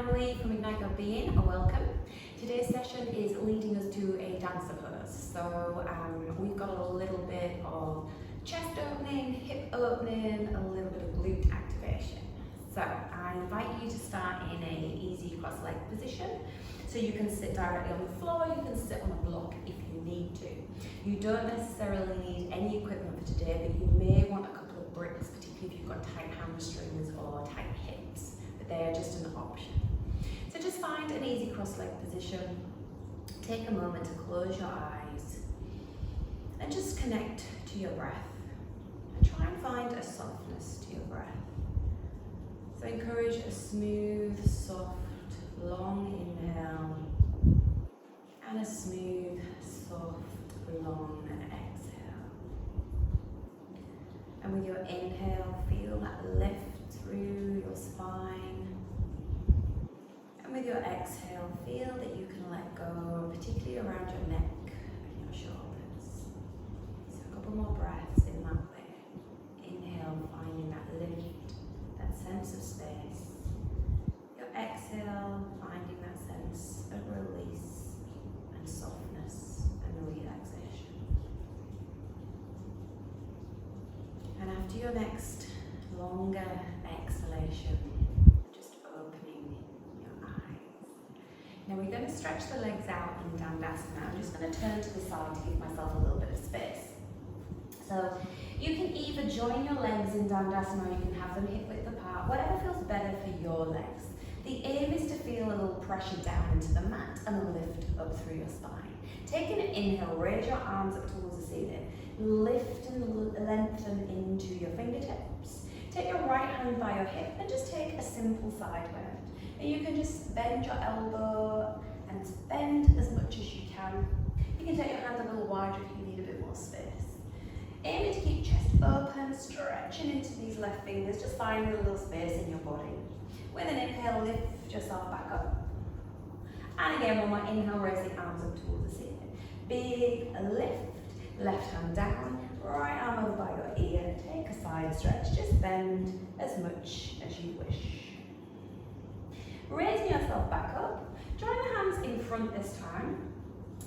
Emily from Ignite Your Being, and welcome. Today's session is leading us to a dancer pose. So we've got a little bit of chest opening, hip opening, a little bit of glute activation. So I invite you to start in an easy cross-leg position. So you can sit directly on the floor, you can sit on a block if you need to. You don't necessarily need any equipment for today, but you may want a couple of bricks, particularly if you've got tight hamstrings or tight hips, but they're just an option. So just find an easy cross-leg position, take a moment to close your eyes, and just connect to your breath, and try and find a softness to your breath. So encourage a smooth, soft, long inhale, and a smooth, soft, long exhale. And with your inhale, feel that lift through your spine. And with your exhale, feel that you can let go, particularly around your neck and your shoulders. So a couple more breaths in that way. Inhale, finding that lift, that sense of space. Your exhale, finding that sense of release and softness and relaxation. And after your next longer exhalation, just opening your eyes. Now we're going to stretch the legs out in Dandasana. I'm just going to turn to the side to give myself a little bit of space. So you can either join your legs in Dandasana or you can have them hip width apart, whatever feels better for your legs. The aim is to feel a little pressure down into the mat and a lift up through your spine. Take an inhale, raise your arms up towards the ceiling. Lift and lengthen into your fingertips. Take your right hand by your hip and just take a simple side bend. And you can just bend your elbow and bend as much as you can. You can take your hand a little wider if you need a bit more space. Aiming to keep chest open, stretching into these left fingers, just finding a little space in your body. With an inhale, lift yourself back up. And again, one more inhale, raise the arms up towards the ceiling. Big lift, left hand down, right arm over by your ear. Take a side stretch, just bend as much as you wish. Raising yourself back up, join the hands in front this time.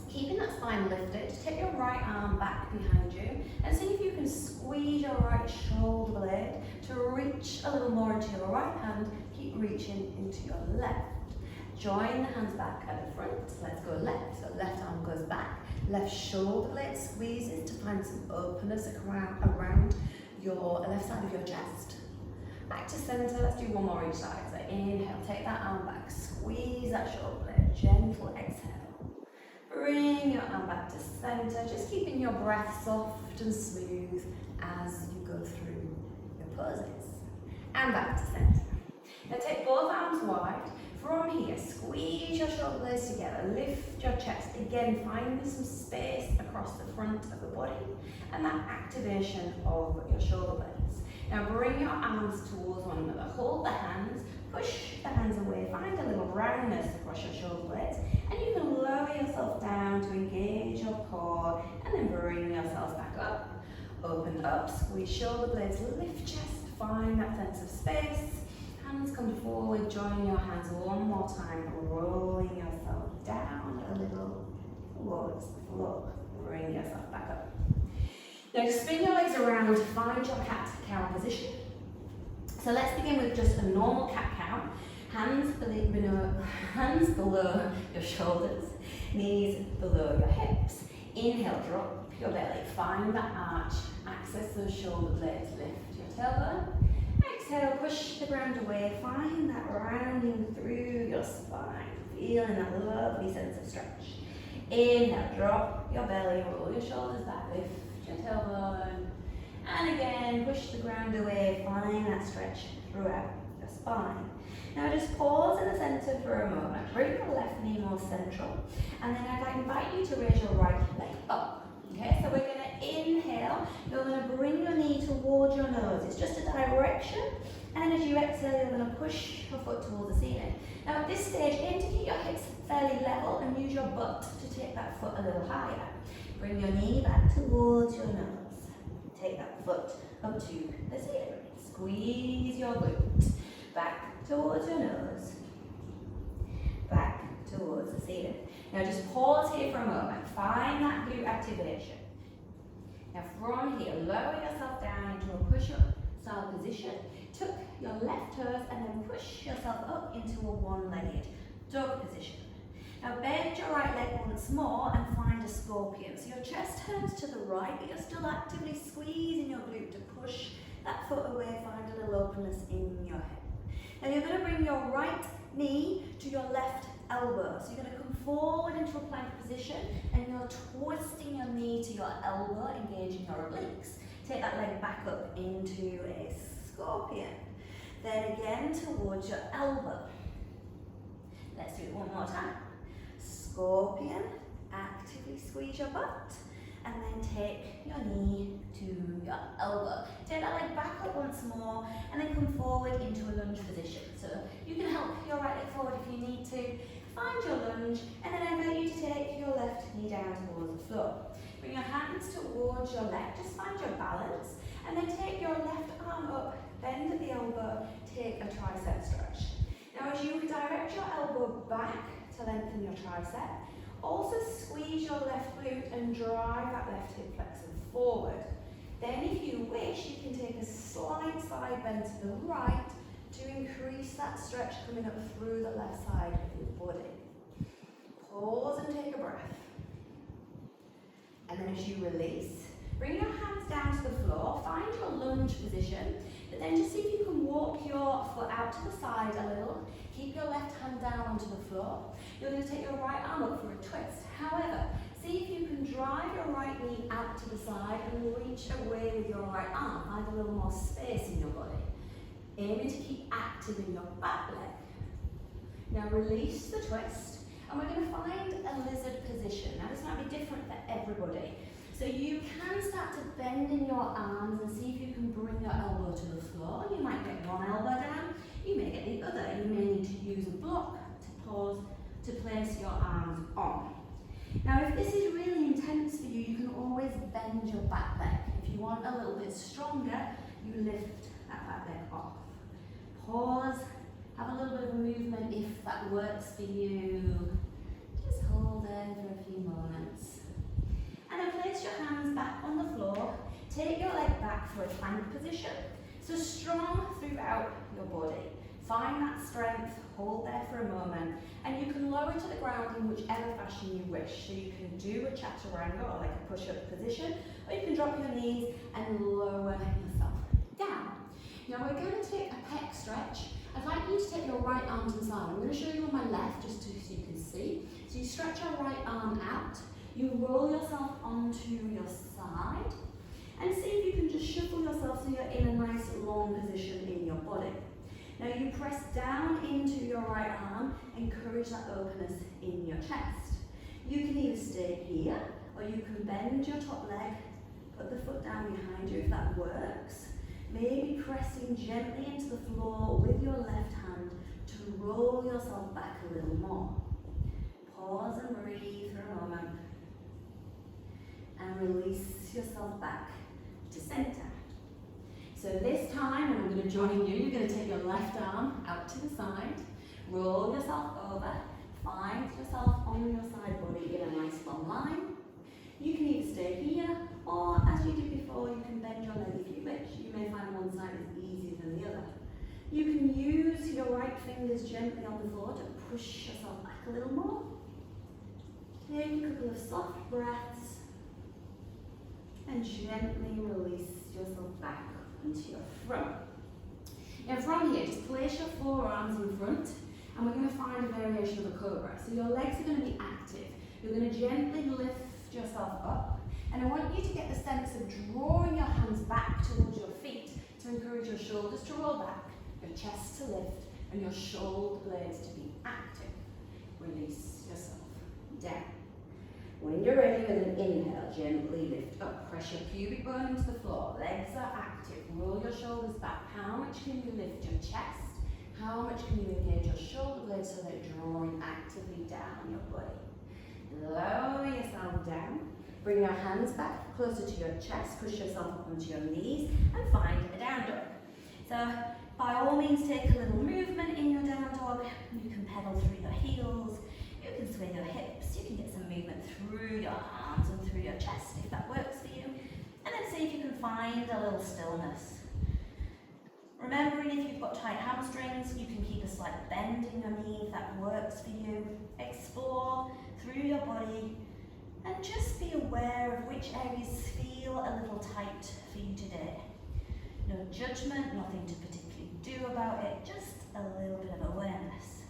Keeping that spine lifted, take your right arm back behind you and see if you can squeeze your right shoulder blade to reach a little more into your right hand. Keep reaching into your left. Join the hands back at the front. Let's go left. So left arm goes back. Left shoulder blade squeezes to find some openness around your left side of your chest. Back to center. Let's do one more each side. So inhale, take that arm back. Squeeze that shoulder blade. Gentle exhale. Bring your arm back to center, just keeping your breath soft and smooth as you go through your poses. And back to center. Now take both arms wide. From here, squeeze your shoulder blades together, lift your chest. Again, finding some space across the front of the body and that activation of your shoulder blades. Now bring your arms towards one another. Hold the hands, push the hands away, find a little roundness across your shoulder blades, and you can lower yourself down to engage your core and then bring yourself back up. Open up, squeeze shoulder blades, lift chest, find that sense of space. Hands come forward, join your hands one more time, rolling yourself down a little towards the floor. Bring yourself back up. Now spin your legs around to find your cat-cow position. So let's begin with just a normal cat-cow. Hands below your shoulders, knees below your hips. Inhale, drop your belly, find that arch, access those shoulder blades, lift your tailbone. Exhale, push the ground away, find that rounding through your spine, feeling that lovely sense of stretch. Inhale, drop your belly, roll your shoulders back, lift your tailbone. And again, push the ground away, find that stretch throughout your spine. Now just pause in the center for a moment, bring your left knee more central, and then I'd invite you to raise your right leg up. Okay, so we're going to inhale, you're going to bring your knee towards your nose, it's just a direction, and as you exhale you're going to push your foot towards the ceiling. Now at this stage, aim to keep your hips fairly level and use your butt to take that foot a little higher. Bring your knee back towards your nose, take that foot up to the ceiling, squeeze your glute back towards your nose, Now just pause here for a moment. Find that glute activation. Now from here, lower yourself down into a push-up style position. Tuck your left toes and then push yourself up into a one-legged dog position. Now bend your right leg once more and find a scorpion. So your chest turns to the right, but you're still actively squeezing your glute to push that foot away, find a little openness in your hip. Now you're going to bring your right knee to your left elbow. So you're going to come forward into a plank position and you're twisting your knee to your elbow, engaging your obliques. Take that leg back up into a scorpion. Then again towards your elbow. Let's do it one more time. Scorpion, actively squeeze your butt, and then take your knee to your elbow. Take that leg back up once more, and then come forward into a lunge position. So you can help your right leg forward if you need to. Find your lunge, and then I invite you to take your left knee down towards the floor. Bring your hands towards your leg, just find your balance, and then take your left arm up, bend at the elbow, take a tricep stretch. Now as you direct your elbow back to lengthen your tricep, also squeeze your left glute and drive that left hip flexor forward. Then if you wish, you can take a slight side bend to the right to increase that stretch coming up through the left side of your body. Pause and take a breath. And then as you release, bring your hands down to the floor, find your lunge position, but then just see if you can walk your foot out to the side a little. Keep your left hand down onto the floor. You're going to take your right arm up for a twist. However, see if you can drive your right knee out to the side and reach away with your right arm. Find a little more space in your body. Aiming to keep active in your back leg. Now release the twist, and we're going to find a lizard position. Now this might be different for everybody. So you can start to bend in your arms and see if you can bring your elbow to the floor. You might get one elbow down, you may get the other. You may need to use a block to pause to place your arms on. Now if this is really intense for you, you can always bend your back leg. If you want a little bit stronger, you lift that back leg off. Pause, have a little bit of a movement if that works for you. Just hold there for a few moments. And then place your hands back on the floor. Take your leg back for a plank position. So strong throughout your body. Find that strength, hold there for a moment, and you can lower to the ground in whichever fashion you wish. So you can do a chaturanga or like a push-up position, or you can drop your knees and lower yourself down. Now we're going to take a pec stretch. I'd like you to take your right arm to the side. I'm going to show you on my left just so you can see. So you stretch your right arm out, you roll yourself onto your side, and see if you can just shuffle yourself so you're in a nice long position in your body. Now you press down into your right arm, encourage that openness in your chest. You can either stay here, or you can bend your top leg, put the foot down behind you if that works. Maybe pressing gently into the floor with your left hand to roll yourself back a little more. Pause and breathe for a moment. And release yourself back to center. So this time, and I'm going to join you, you're going to take your left arm out to the side, roll yourself over, find yourself on your side body in a nice long line. You can either stay here, or as you did before, you can bend your leg if you wish. You may find one side is easier than the other. You can use your right fingers gently on the floor to push yourself back a little more. Take a couple of soft breaths, and gently release yourself back into your front. Now from here, just place your forearms in front, and we're going to find a variation of a cobra. So your legs are going to be active. You're going to gently lift yourself up, and I want you to get the sense of drawing your hands back towards your feet to encourage your shoulders to roll back, your chest to lift, and your shoulder blades to be active. Release yourself down. When you're ready with an inhale, gently lift up. Press your pubic bone into the floor. Legs are active. Roll your shoulders back. How much can you lift your chest? How much can you engage your shoulder blades so they're drawing actively down your body? Lower yourself down. Bring your hands back closer to your chest. Push yourself up onto your knees and find a down dog. So by all means, take a little movement in your down dog. You can pedal through your heels. You can swing your hips. wrist. You can get some movement through your arms and through your chest if that works for you. And then see if you can find a little stillness. Remembering if you've got tight hamstrings, you can keep a slight bend in your knee if that works for you. Explore through your body and just be aware of which areas feel a little tight for you today. No judgment, nothing to particularly do about it, just a little bit of awareness.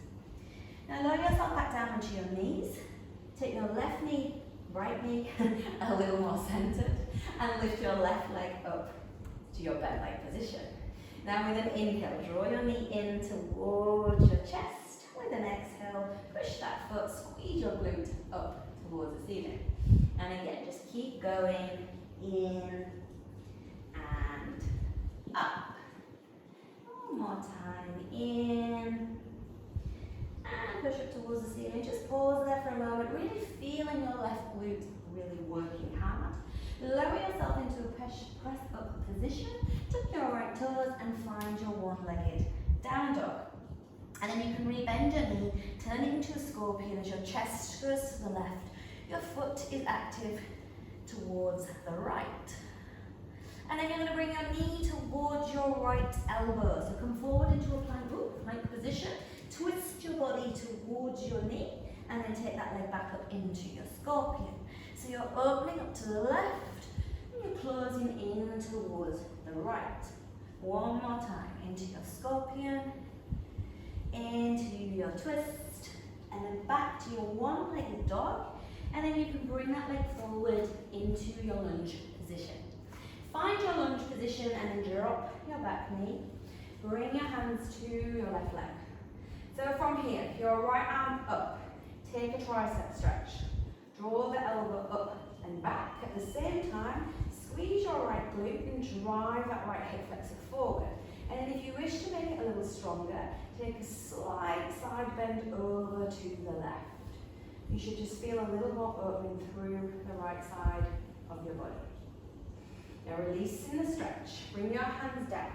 Now lower yourself back down onto your knees. Take your left knee, right knee, a little more centered, and lift your left leg up to your bent leg position. Now with an inhale, draw your knee in towards your chest. With an exhale, push that foot, squeeze your glute up towards the ceiling. And again, just keep going in and up. One more time, in and push up towards the ceiling. Just pause there for a moment, really feeling your left glute really working hard. Lower yourself into a press up position. Tuck your right toes and find your one-legged down dog. And then you can rebend your knee, turn it into a scorpion as your chest goes to the left. Your foot is active towards the right. And then you're going to bring your knee towards your right elbow. So come forward into a plank position. Twist your body towards your knee and then take that leg back up into your scorpion. So you're opening up to the left and you're closing in towards the right. One more time, into your scorpion, into your twist, and then back to your one-legged dog. And then you can bring that leg forward into your lunge position. Find your lunge position and then drop your back knee. Bring your hands to your left leg. So from here, your right arm up, take a tricep stretch. Draw the elbow up and back. At the same time, squeeze your right glute and drive that right hip flexor forward. And then if you wish to make it a little stronger, take a slight side bend over to the left. You should just feel a little more opening through the right side of your body. Now releasing the stretch, bring your hands down.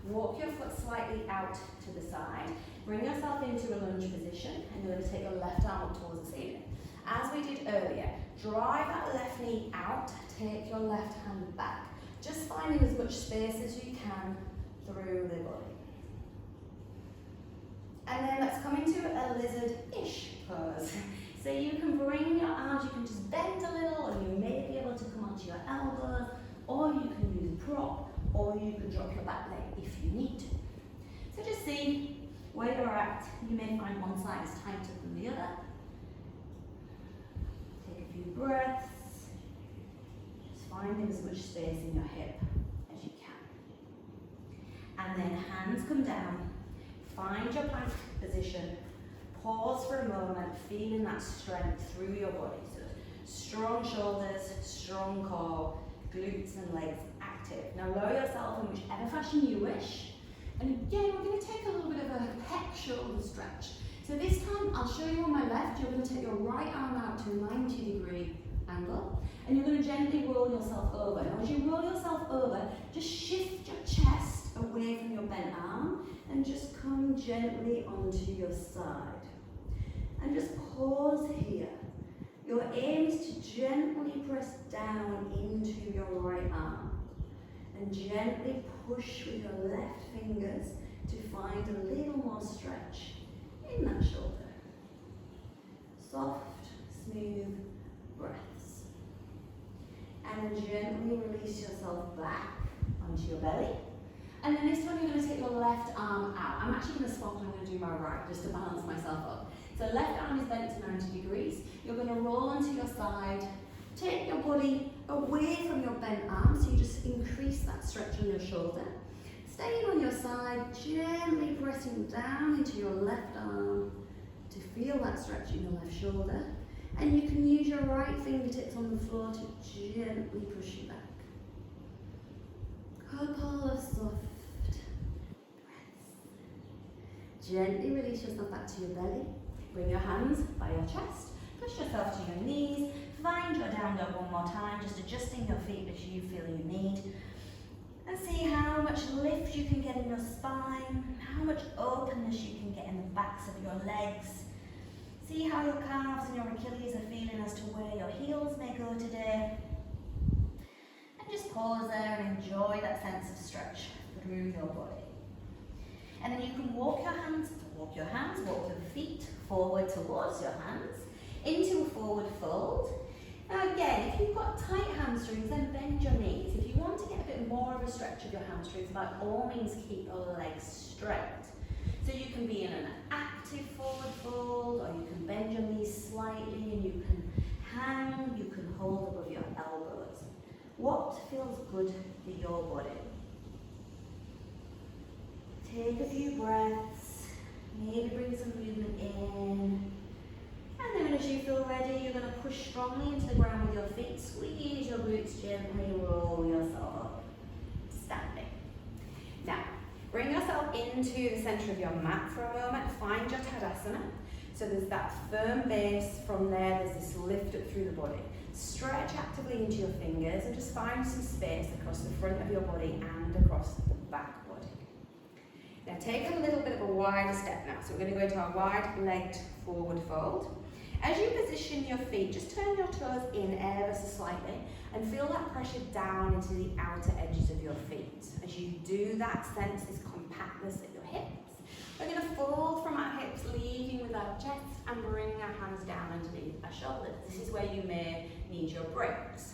Walk your foot slightly out to the side. Bring yourself into a lunge position and you're going to take your left arm up towards the ceiling. As we did earlier, drive that left knee out, take your left hand back. Just finding as much space as you can through the body. And then let's come into a lizard-ish pose. So you can bring your arms, you can just bend a little, or you may be able to come onto your elbows, or you can use a prop, or you can drop your back leg if you need to. So just see where you're at. You may find one side is tighter than the other. Take a few breaths. Just finding as much space in your hip as you can. And then hands come down. Find your plank position. Pause for a moment, feeling that strength through your body. So strong shoulders, strong core, glutes and legs active. Now lower yourself in whichever fashion you wish. And again, we're going to take a little bit of a pec shoulder stretch. So this time, I'll show you on my left, you're going to take your right arm out to a 90-degree angle. And you're going to gently roll yourself over. Now as you roll yourself over, just shift your chest away from your bent arm and just come gently onto your side. And just pause here. Your aim is to gently press down into your right arm and gently push with your left fingers to find a little more stretch in that shoulder. Soft, smooth breaths. And then gently release yourself back onto your belly. And then this one you're going to take your left arm out. I'm actually going to swap and I'm going to do my right just to balance myself up. So left arm is bent to 90 degrees. You're going to roll onto your side. Take your body away from your bent arm, so you just increase that stretch on your shoulder. Staying on your side, gently pressing down into your left arm to feel that stretch in your left shoulder. And you can use your right fingertips on the floor to gently push you back. Couple of soft breaths. Gently release yourself back to your belly. Bring your hands by your chest. Push yourself to your knees. Find your down dog one more time, just adjusting your feet as you feel you need. And see how much lift you can get in your spine, how much openness you can get in the backs of your legs. See how your calves and your Achilles are feeling as to where your heels may go today. And just pause there and enjoy that sense of stretch through your body. And then you can walk your hands, walk your feet forward towards your hands, into a forward fold. Now again, if you've got tight hamstrings, then bend your knees. If you want to get a bit more of a stretch of your hamstrings, by all means keep your legs straight. So you can be in an active forward fold, or you can bend your knees slightly, and you can hang, you can hold above your elbows. What feels good for your body? Take a few breaths, maybe bring some movement in. And then as you feel ready, you're going to push strongly into the ground with your feet, squeeze your glutes gently, roll yourself up, standing. Now, bring yourself into the center of your mat for a moment, find your Tadasana. So there's that firm base, from there there's this lift up through the body. Stretch actively into your fingers and just find some space across the front of your body and across the back body. Now take a little bit of a wider step now. So we're going to go into our wide-legged forward fold. As you position your feet, just turn your toes in ever so slightly and feel that pressure down into the outer edges of your feet. As you do that, sense this compactness at your hips. We're going to fold from our hips, leading with our chest, and bring our hands down underneath our shoulders. This is where you may need your brakes.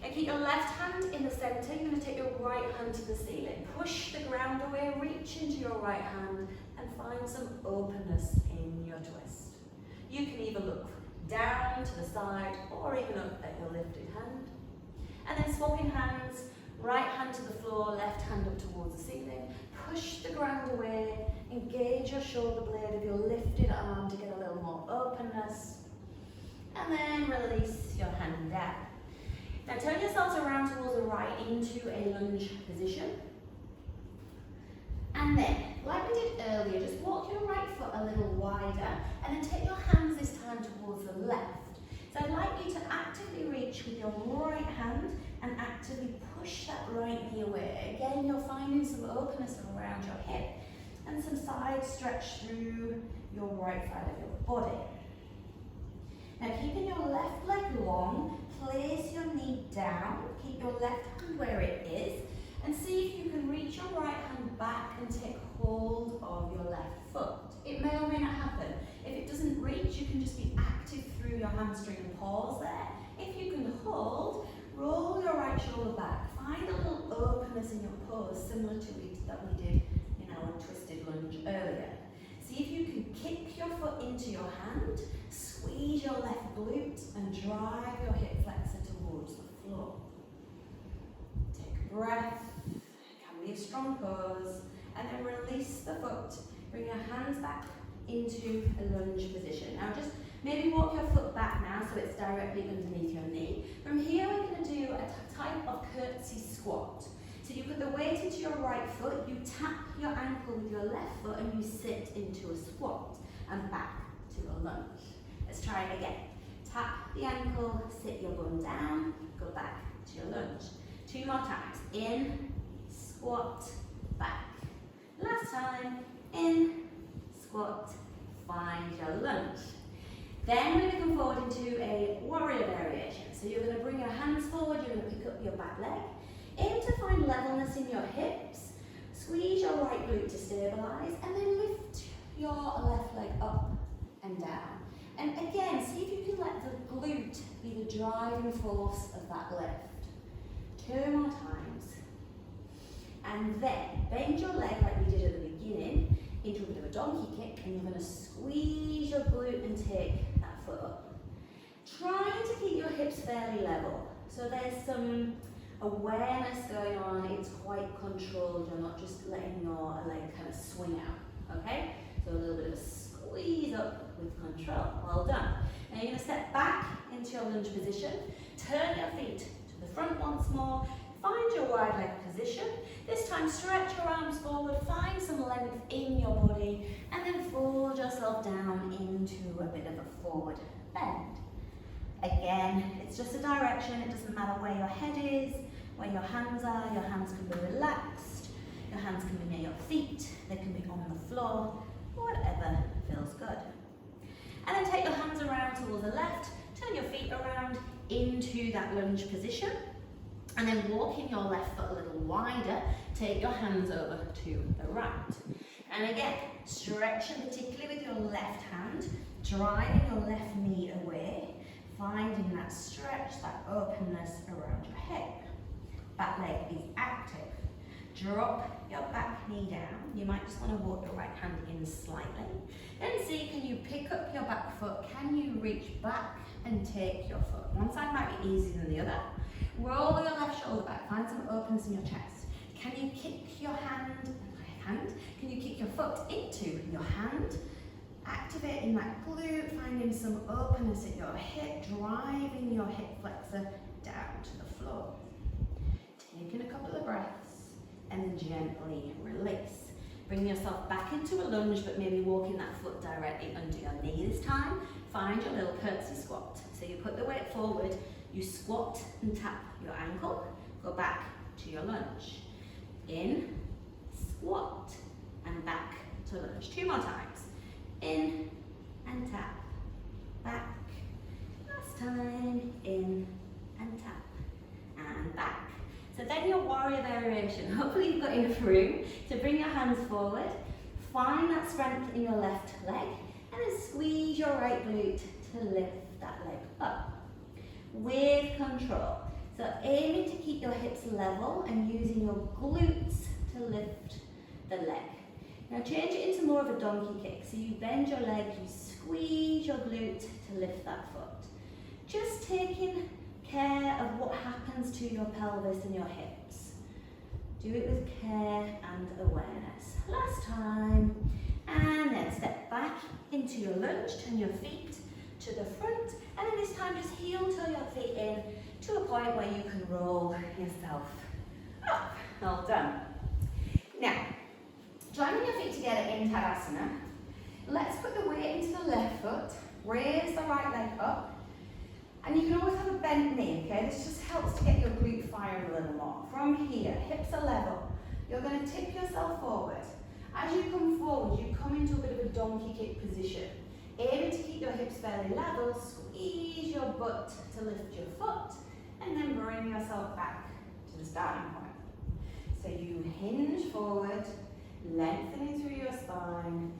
And keep your left hand in the center. You're going to take your right hand to the ceiling. Push the ground away, reach into your right hand, and find some openness in your twist. You can either look down to the side or even up at your lifted hand. And then swapping hands, right hand to the floor, left hand up towards the ceiling. Push the ground away, engage your shoulder blade of your lifted arm to get a little more openness. And then release your hand down. Now turn yourselves around towards the right into a lunge position. And then, like we did earlier, just walk your right foot a little wider and then take your hands this time towards the left. So I'd like you to actively reach with your right hand and actively push that right knee away. Again, you're finding some openness around your hip and some side stretch through your right side of your body. Now keeping your left leg long, place your knee down, keep your left hand where it is, and see if you can reach your right hand back and take hold of your left foot. It may or may not happen. If it doesn't reach, you can just be active through your hamstring and pause there. If you can hold, roll your right shoulder back. Find a little openness in your pose, similar to that we did in our twisted lunge earlier. See if you can kick your foot into your hand, squeeze your left glute, and drive your hip flexor towards the floor. Take a breath. Can be a strong pose, and then release the foot. Bring your hands back into a lunge position. Now just maybe walk your foot back now so it's directly underneath your knee. From here we're going to do a type of curtsy squat. So you put the weight into your right foot, you tap your ankle with your left foot, and you sit into a squat and back to a lunge. Let's try it again. Tap the ankle, sit your bum down, go back to your lunge. 2 more times. In, squat, back. Last time. In, squat, find your lunge. Then we're going to come forward into a warrior variation. So you're going to bring your hands forward, you're going to pick up your back leg. Aim to find levelness in your hips. Squeeze your right glute to stabilize, and then lift your left leg up and down. And again, see if you can let the glute be the driving force of that lift. 2 more times. And then bend your leg like we did at the beginning into a bit of a donkey kick, and you're going to squeeze your glute and take that foot up. Trying to keep your hips fairly level. So there's some awareness going on, it's quite controlled, you're not just letting your leg kind of swing out, okay? So a little bit of a squeeze up with control, well done. Now you're going to step back into your lunge position, turn your feet to the front once more, find your wide leg position, this time stretch your arms forward, find some length in your body, and then fold yourself down into a bit of a forward bend. Again, it's just a direction, it doesn't matter where your head is, where your hands are, your hands can be relaxed, your hands can be near your feet, they can be on the floor, whatever feels good. And then take towards the left, turn your feet around into that lunge position, and then walking your left foot a little wider, take your hands over to the right. And again, stretching particularly with your left hand, driving your left knee away, finding that stretch, that openness around your hip. Back leg is active. Drop your back knee down. You might just want to walk your right hand in slightly. And see, can you pick up your back foot? Can you reach back and take your foot? One side might be easier than the other. Roll your left shoulder back. Find some openness in your chest. Can you kick your hand? Can you kick your foot into your hand? Activating that glute, finding some openness at your hip, driving your hip flexor down to the floor. Taking a couple of breaths and then gently release. Bring yourself back into a lunge, but maybe walking that foot directly under your knee this time. Find your little curtsy squat. So you put the weight forward, you squat and tap your ankle, go back to your lunge. In, squat, and back to lunge. 2 more times. In and tap, back. Last time, in and tap, and back. So then your warrior variation. Hopefully you've got enough room to bring your hands forward, find that strength in your left leg, and then squeeze your right glute to lift that leg up. With control. So aiming to keep your hips level and using your glutes to lift the leg. Now change it into more of a donkey kick. So you bend your leg, you squeeze your glute to lift that foot. Just taking care of what happens to your pelvis and your hips. Do it with care and awareness. Last time. And then step back into your lunge, turn your feet to the front, and then this time just heel toe your feet in to a point where you can roll yourself up. Well done. Now, joining your feet together in Natarajasana, let's put the weight into the left foot, raise the right leg up, and you can always have a bent knee, okay? This just helps to get your glute firing a little more. From here, hips are level. You're going to tip yourself forward. As you come forward, you come into a bit of a donkey kick position. Aiming to keep your hips fairly level, squeeze your butt to lift your foot, and then bring yourself back to the starting point. So you hinge forward, lengthening through your spine.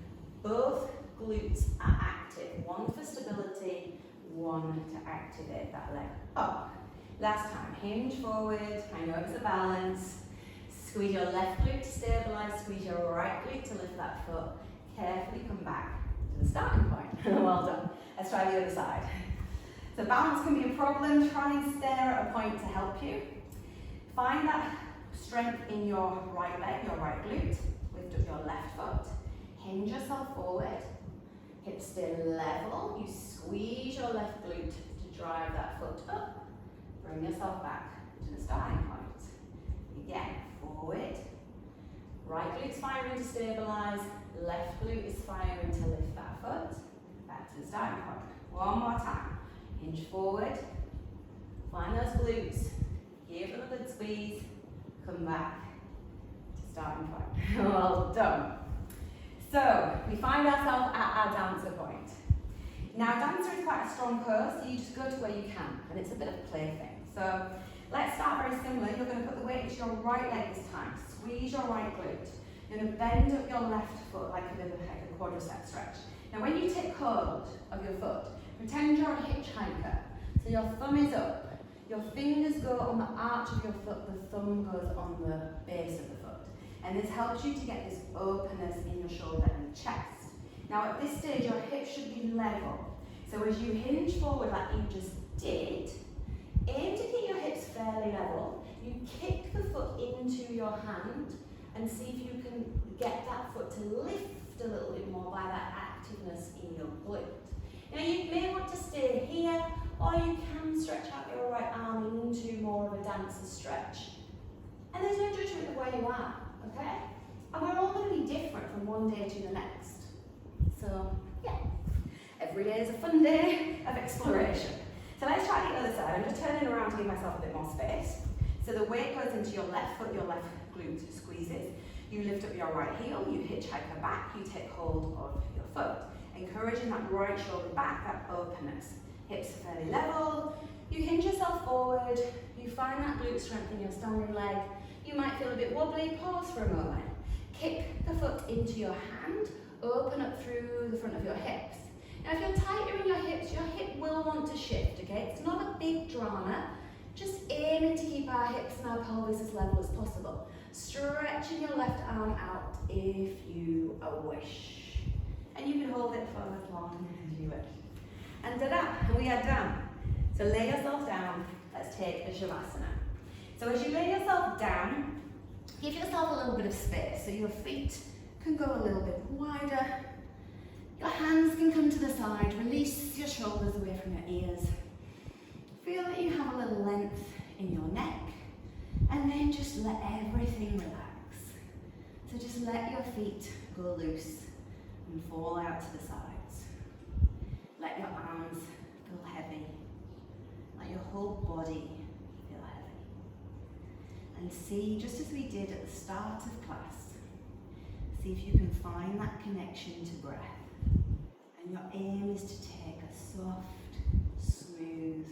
Both glutes are active. One for stability, one to activate that leg up. Last time, hinge forward. I know it's a balance. Squeeze your left glute to stabilize, squeeze your right glute to lift that foot. Carefully come back to the starting point. Well done. Let's try the other side. So balance can be a problem. Try and stare at a point to help you. Find that strength in your right leg, your right glute. Lift up your left foot. Hinge yourself forward. Hips stay level. You squeeze your left glute to drive that foot up. Bring yourself back to the starting point. Again, forward. Right glute's firing to stabilize. Left glute is firing to lift that foot. Back to the starting point. One more time. Hinge forward. Find those glutes. Give them a good squeeze. Come back to starting point. Well done. So, we find ourselves at our dancer point. Now, dancer is quite a strong pose, so you just go to where you can, and it's a bit of a plaything. So, let's start very similar. You're going to put the weight into your right leg this time. Squeeze your right glute. You're going to bend up your left foot like a bit of a quadricep stretch. Now, when you take hold of your foot, pretend you're a hitchhiker. So your thumb is up. Your fingers go on the arch of your foot. The thumb goes on the base of the foot. And this helps you to get this openness in your shoulder and chest. Now at this stage, your hips should be level. So as you hinge forward like you just did, aim to keep your hips fairly level. You kick the foot into your hand and see if you can get that foot to lift a little bit more by that activeness in your glute. Now you may want to stay here, or you can stretch out your right arm into more of a dancer stretch. And there's no judgment of where you are. Okay? And we're all going to be different from one day to the next. So, yeah. Every day is a fun day of exploration. So let's try the other side. I'm just turning around to give myself a bit more space. So the weight goes into your left foot, your left glute squeezes. You lift up your right heel, you hitchhike her back, you take hold of your foot. Encouraging that right shoulder back, that openness. hips are fairly level. You hinge yourself forward, you find that glute strength in your standing leg. You might feel a bit wobbly, pause for a moment. Kick the foot into your hand, open up through the front of your hips. Now if you're tighter in your hips, your hip will want to shift, okay? It's not a big drama, just aiming to keep our hips and our pelvis as level as possible. Stretching your left arm out if you wish. And you can hold it for as long as you wish. And ta-da, we are done. So lay yourself down, let's take a Shavasana. So as you lay yourself down, give yourself a little bit of space so your feet can go a little bit wider. Your hands can come to the side, release your shoulders away from your ears. Feel that you have a little length in your neck, and then just let everything relax. So just let your feet go loose and fall out to the sides. Let your arms feel heavy. Let your whole body feel heavy. And see, just as we did at the start of class, see if you can find that connection to breath. And your aim is to take a soft, smooth,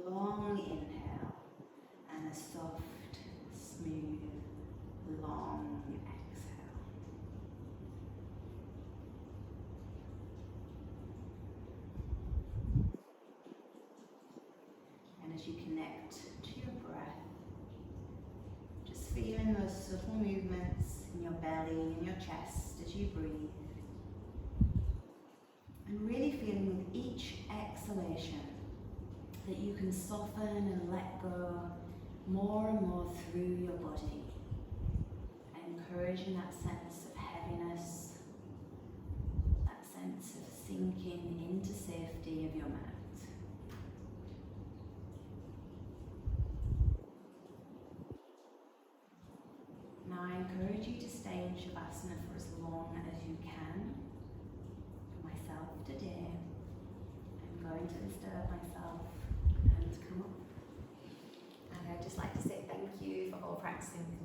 long inhale and a soft, smooth, long exhale. And as you connect to your breath, just feeling those subtle movements in your belly and your chest as you breathe. And really feeling with each exhalation that you can soften and let go more and more through your body, encouraging that sense of heaviness, that sense of sinking into safety of your mat. Now I encourage you to stay in Shavasana for as long as you can. For myself today, I'm going to disturb myself and come up. And I'd just like to say thank you for all practicing with me.